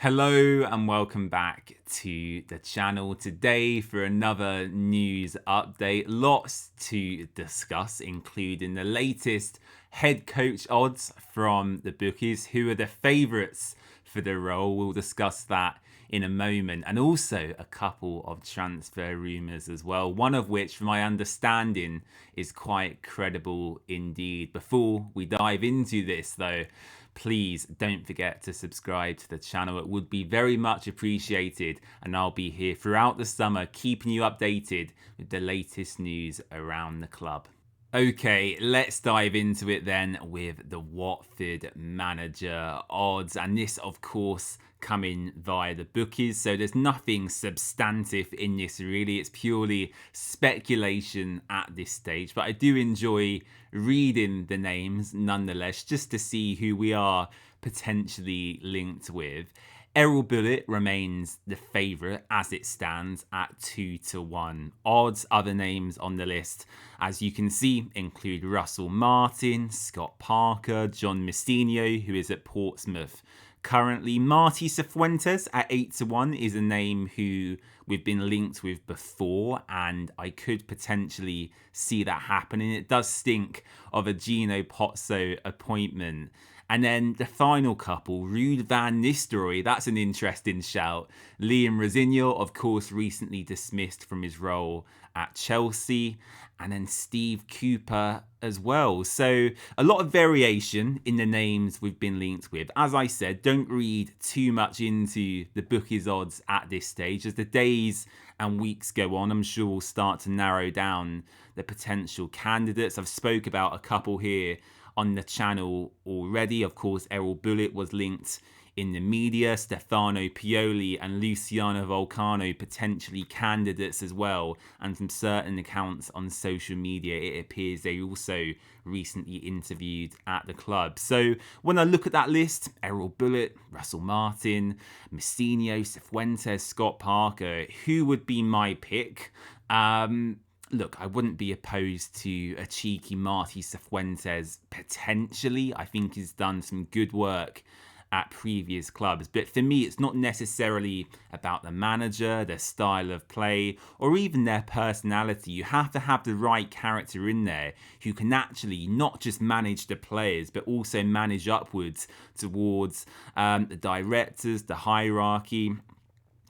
Hello and welcome back to the channel today for another news update. Lots to discuss, including the latest head coach odds from the bookies, who are the favourites for the role. We'll discuss that in a moment, and also a couple of transfer rumours as well, one of which, from my understanding, is quite credible indeed. Before we dive into this though, please don't forget to subscribe to the channel. It would be very much appreciated, and I'll be here throughout the summer keeping you updated with the latest news around the club. Okay, let's dive into it then with the Watford manager odds, and this of course coming via the bookies, so there's nothing substantive in this really. It's purely speculation at this stage, but I do enjoy reading the names nonetheless, just to see who we are potentially linked with. Erol Bulut remains the favourite as it stands at 2-1 odds. Other names on the list, as you can see, include Russell Martin, Scott Parker, John Messinho, who is at Portsmouth currently. Marty Cifuentes at 8-1 is a name who we've been linked with before, and I could potentially see that happening. It does stink of a Gino Pozzo appointment. And then the final couple, Ruud van Nistelrooy, that's an interesting shout. Liam Rosignol, of course, recently dismissed from his role at Chelsea. And then Steve Cooper as well. So a lot of variation in the names we've been linked with. As I said, don't read too much into the bookies odds at this stage. As the days and weeks go on, I'm sure we'll start to narrow down the potential candidates. I've spoke about a couple here on the channel already. Of course, Erol Bulut was linked in the media. Stefano Pioli and Luciano Vulcano potentially candidates as well, and from certain accounts on social media it appears they also recently interviewed at the club. So when I look at that list, Erol Bulut, Russell Martin, Messinho, Cifuentes, Scott Parker, who would be my pick? Look, I wouldn't be opposed to a cheeky Marty Cifuentes potentially. I think he's done some good work at previous clubs. But for me, it's not necessarily about the manager, their style of play, or even their personality. You have to have the right character in there who can actually not just manage the players, but also manage upwards towards the directors, the hierarchy.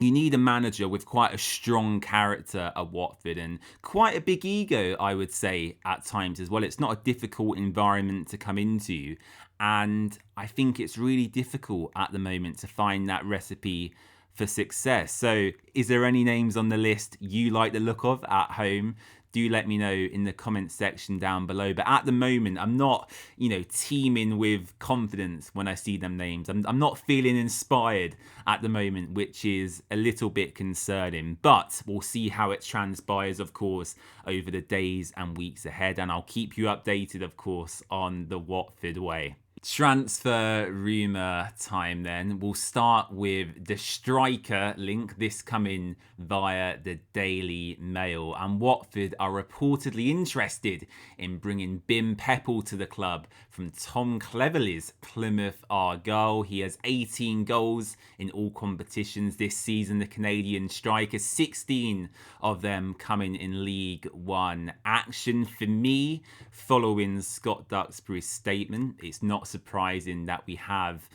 You need a manager with quite a strong character at Watford and quite a big ego, I would say, at times as well. It's not a difficult environment to come into, and I think it's really difficult at the moment to find that recipe for success. So is there any names on the list you like the look of at home? Do let me know in the comments section down below. But at the moment, I'm not, teeming with confidence when I see them names. I'm not feeling inspired at the moment, which is a little bit concerning. But we'll see how it transpires, of course, over the days and weeks ahead. And I'll keep you updated, of course, on the Watford way. Transfer rumour time then. We'll start with the striker link, this coming via the Daily Mail, and Watford are reportedly interested in bringing Bim Pepple to the club from Tom Cleverley's Plymouth Argyle. He has 18 goals in all competitions this season, the Canadian striker, 16 of them coming in League One action. For me, following Scott Duxbury's statement, it's not surprising that we have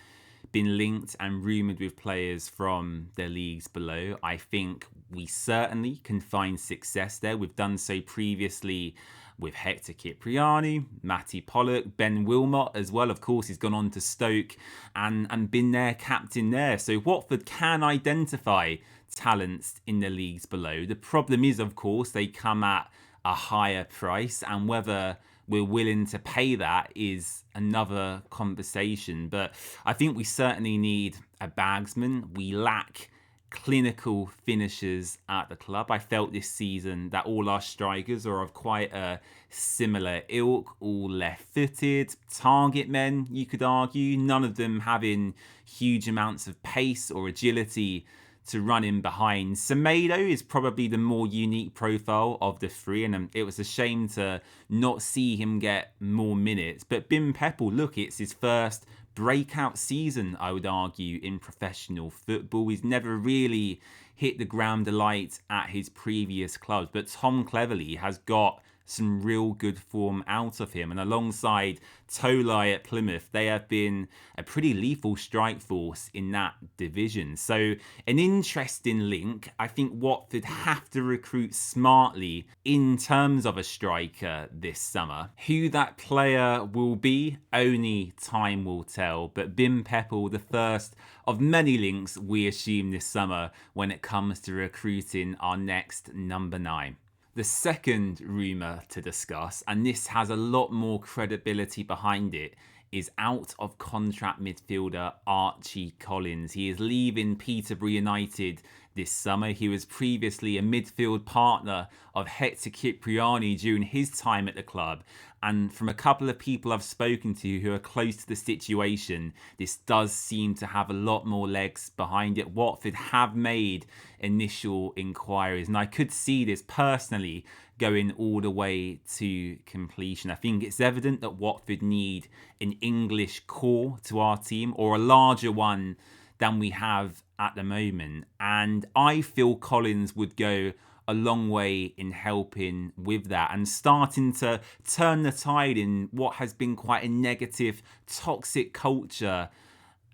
been linked and rumoured with players from the leagues below. I think we certainly can find success there. We've done so previously with Hector Cipriani, Matty Pollock, Ben Wilmot as well. Of course, he's gone on to Stoke and been their captain there. So Watford can identify talents in the leagues below. The problem is, of course, they come at a higher price, and whether we're willing to pay that is another conversation. But I think we certainly need a bagsman. We lack clinical finishers at the club. I felt this season that all our strikers are of quite a similar ilk, all left-footed, target men, you could argue, none of them having huge amounts of pace or agility to run in behind. Semedo is probably the more unique profile of the three, and it was a shame to not see him get more minutes. But Bim Pepple, look, it's his first breakout season, I would argue, in professional football. He's never really hit the ground alight at his previous clubs, but Tom Cleverley has got some real good form out of him. And alongside Tolai at Plymouth, they have been a pretty lethal strike force in that division. So an interesting link. I think Watford have to recruit smartly in terms of a striker this summer. Who that player will be, only time will tell. But Bim Pepple, the first of many links we assume this summer when it comes to recruiting our next number 9. The second rumour to discuss, and this has a lot more credibility behind it, is out of contract midfielder Archie Collins. He is leaving Peterborough United this summer. He was previously a midfield partner of Hector Cipriani during his time at the club. And from a couple of people I've spoken to who are close to the situation, this does seem to have a lot more legs behind it. Watford have made initial inquiries, and I could see this personally going all the way to completion. I think it's evident that Watford need an English core to our team, or a larger one than we have at the moment. And I feel Collins would go a long way in helping with that and starting to turn the tide in what has been quite a negative, toxic culture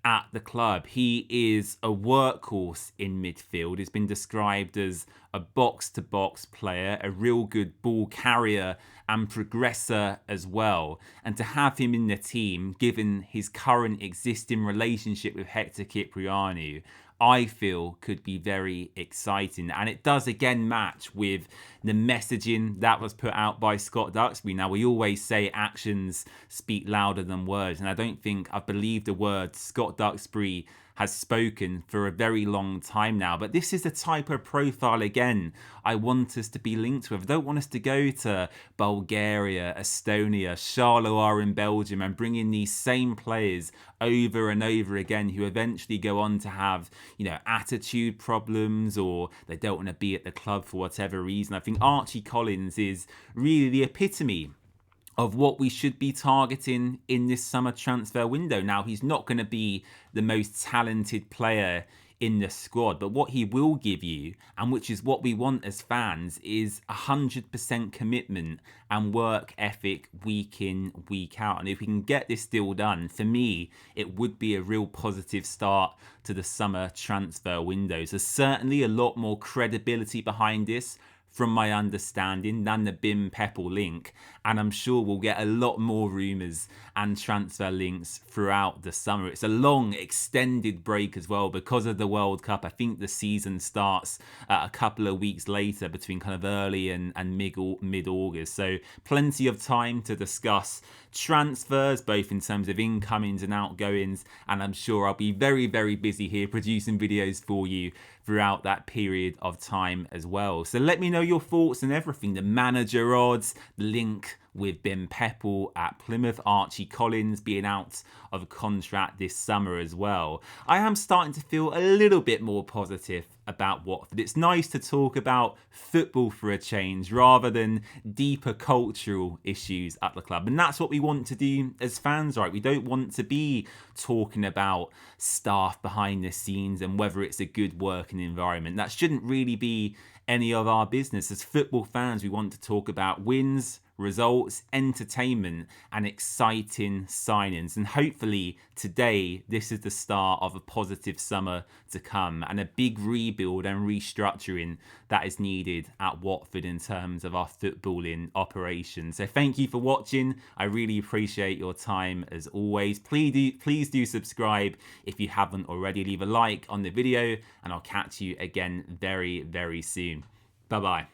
at the club. He is a workhorse in midfield. He's been described as a box-to-box player, a real good ball carrier and progressor as well. And to have him in the team, given his current existing relationship with Hector Cipriani, I feel could be very exciting. And it does again match with the messaging that was put out by Scott Duxbury. Now, we always say actions speak louder than words, and I don't think I've believed a word Scott Duxbury has spoken for a very long time now. But this is the type of profile, again, I want us to be linked with. I don't want us to go to Bulgaria, Estonia, Charleroi in Belgium and bring in these same players over and over again who eventually go on to have, attitude problems, or they don't want to be at the club for whatever reason. I think Archie Collins is really the epitome of what we should be targeting in this summer transfer window. Now, he's not going to be the most talented player in the squad, but what he will give you, and which is what we want as fans, is 100% commitment and work ethic week in, week out. And if we can get this deal done, for me, it would be a real positive start to the summer transfer window. So certainly a lot more credibility behind this, from my understanding, than the Bim Pepple link. And I'm sure we'll get a lot more rumours and transfer links throughout the summer. It's a long, extended break as well because of the World Cup. I think the season starts a couple of weeks later, between kind of early and mid-August. So plenty of time to discuss transfers, both in terms of incomings and outgoings. And I'm sure I'll be very, very busy here producing videos for you throughout that period of time as well. So let me know your thoughts and everything. The manager odds, the link with Bim Pepple at Plymouth, Archie Collins being out of contract this summer as well. I am starting to feel a little bit more positive about Watford. It's nice to talk about football for a change rather than deeper cultural issues at the club. And that's what we want to do as fans, right? We don't want to be talking about staff behind the scenes and whether it's a good working environment. That shouldn't really be any of our business. As football fans, we want to talk about wins, results, entertainment, and exciting signings. And hopefully today, this is the start of a positive summer to come and a big rebuild and restructuring that is needed at Watford in terms of our footballing operation. So thank you for watching. I really appreciate your time as always. Please do subscribe if you haven't already. Leave a like on the video, and I'll catch you again very, very soon. Bye-bye.